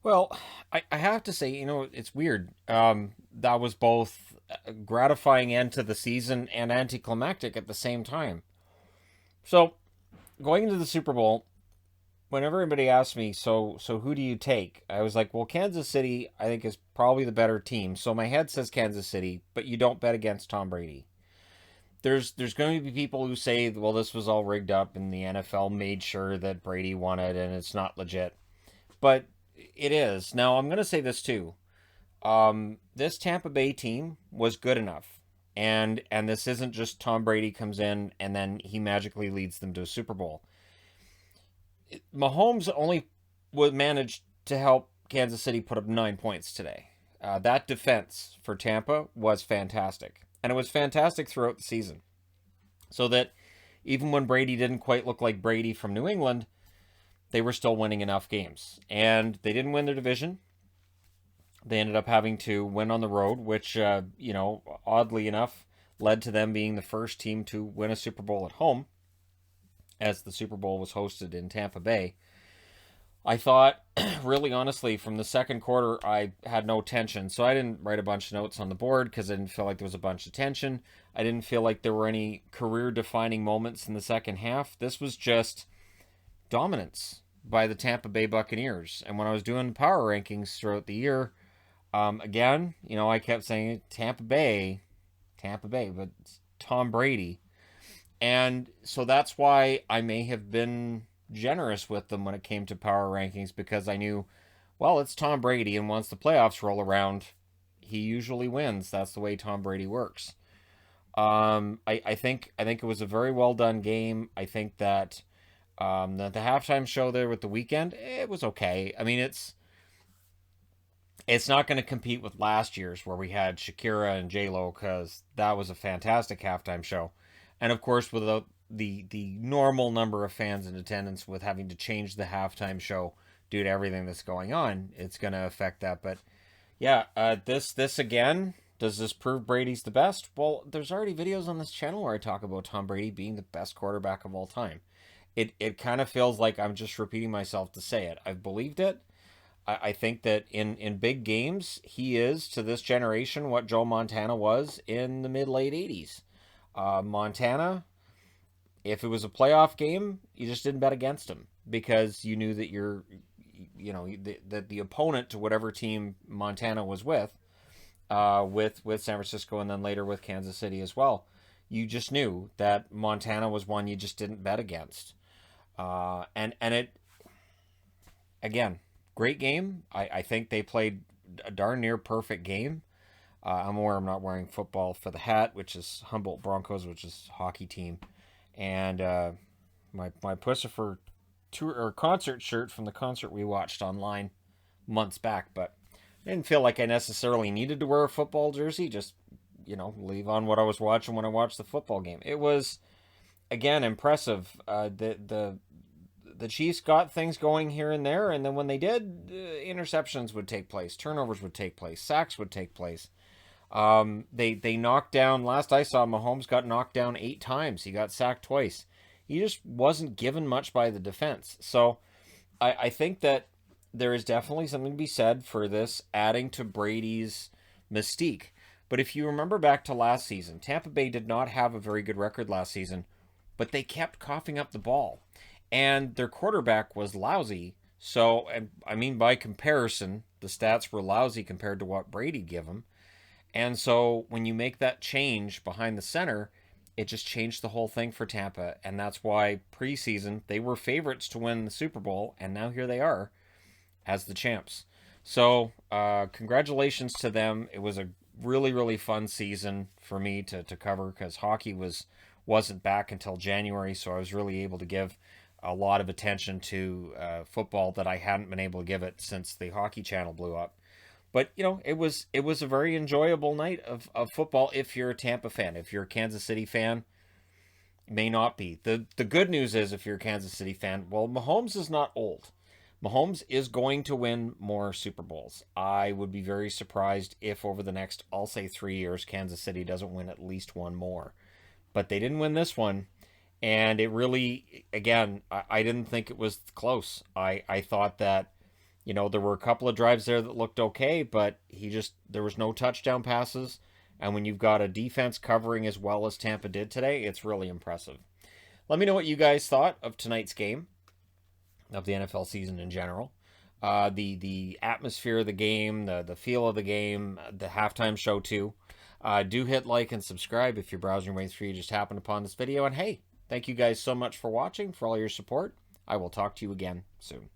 Well, I have to say, it's weird. That was both a gratifying end to the season and anticlimactic at the same time. So, going into the Super Bowl, whenever anybody asks me, so who do you take? I was like, well, Kansas City, I think, is probably the better team. So my head says Kansas City, but you don't bet against Tom Brady. There's going to be people who say, well, this was all rigged up and the NFL made sure that Brady won it and it's not legit. But it is. Now, I'm going to say this too. This Tampa Bay team was good enough. And this isn't just Tom Brady comes in and then he magically leads them to a Super Bowl. Mahomes only would manage to help Kansas City put up 9 points today. That defense for Tampa was fantastic. And it was fantastic throughout the season. So that even when Brady didn't quite look like Brady from New England, they were still winning enough games. And they didn't win their division. They ended up having to win on the road, which, oddly enough, led to them being the first team to win a Super Bowl at home, as the Super Bowl was hosted in Tampa Bay. I thought, really honestly, from the second quarter, I had no tension. So I didn't write a bunch of notes on the board because I didn't feel like there was a bunch of tension. I didn't feel like there were any career defining moments in the second half. This was just dominance by the Tampa Bay Buccaneers. And when I was doing power rankings throughout the year, again, I kept saying Tampa Bay, but it's Tom Brady. And so that's why I may have been generous with them when it came to power rankings because I knew, well, it's Tom Brady, and once the playoffs roll around, he usually wins. That's the way Tom Brady works. I think it was a very well done game. I think that the halftime show there with the weekend, it was okay. I mean, it's not going to compete with last year's where we had Shakira and J Lo because that was a fantastic halftime show, and of course without the normal number of fans in attendance with having to change the halftime show due to everything that's going on, it's going to affect that. But yeah, this again. Does this prove Brady's the best? Well, there's already videos on this channel where I talk about Tom Brady being the best quarterback of all time. It kind of feels like I'm just repeating myself to say it. I've believed it. I think that in big games, he is to this generation what Joe Montana was in the mid late 80s. Montana, if it was a playoff game, you just didn't bet against him because you knew that that the opponent to whatever team Montana was with San Francisco and then later with Kansas City as well, you just knew that Montana was one you just didn't bet against. And it again, great game. I think they played a darn near perfect game. I'm not wearing football for the hat, which is Humboldt Broncos, which is a hockey team, and my Pussifer tour or concert shirt from the concert we watched online months back. But I didn't feel like I necessarily needed to wear a football jersey. Just leave on what I was watching when I watched the football game. It was again impressive. The Chiefs got things going here and there, and then when they did, interceptions would take place, turnovers would take place, sacks would take place. They knocked down. Last I saw, Mahomes got knocked down 8 times. He got sacked twice. He just wasn't given much by the defense. So I think that there is definitely something to be said for this adding to Brady's mystique. But if you remember back to last season, Tampa Bay did not have a very good record last season, but they kept coughing up the ball and their quarterback was lousy. So, and I mean, by comparison, the stats were lousy compared to what Brady gave them. And so, when you make that change behind the center, it just changed the whole thing for Tampa. And that's why preseason, they were favorites to win the Super Bowl. And now here they are as the champs. So, congratulations to them. It was a really, really fun season for me to cover because hockey wasn't back until January. So, I was really able to give a lot of attention to football that I hadn't been able to give it since the hockey channel blew up. But it was a very enjoyable night of football if you're a Tampa fan. If you're a Kansas City fan, may not be. The good news is if you're a Kansas City fan, well, Mahomes is not old. Mahomes is going to win more Super Bowls. I would be very surprised if over the next, I'll say 3 years, Kansas City doesn't win at least one more. But they didn't win this one. And it really, again, I didn't think it was close. I thought that You know, there were a couple of drives there that looked okay, but there was no touchdown passes. And when you've got a defense covering as well as Tampa did today, it's really impressive. Let me know what you guys thought of tonight's game, of the NFL season in general. The atmosphere of the game, the feel of the game, the halftime show too. Do hit like and subscribe if you're browsing your way through. You just happened upon this video. And hey, thank you guys so much for watching, for all your support. I will talk to you again soon.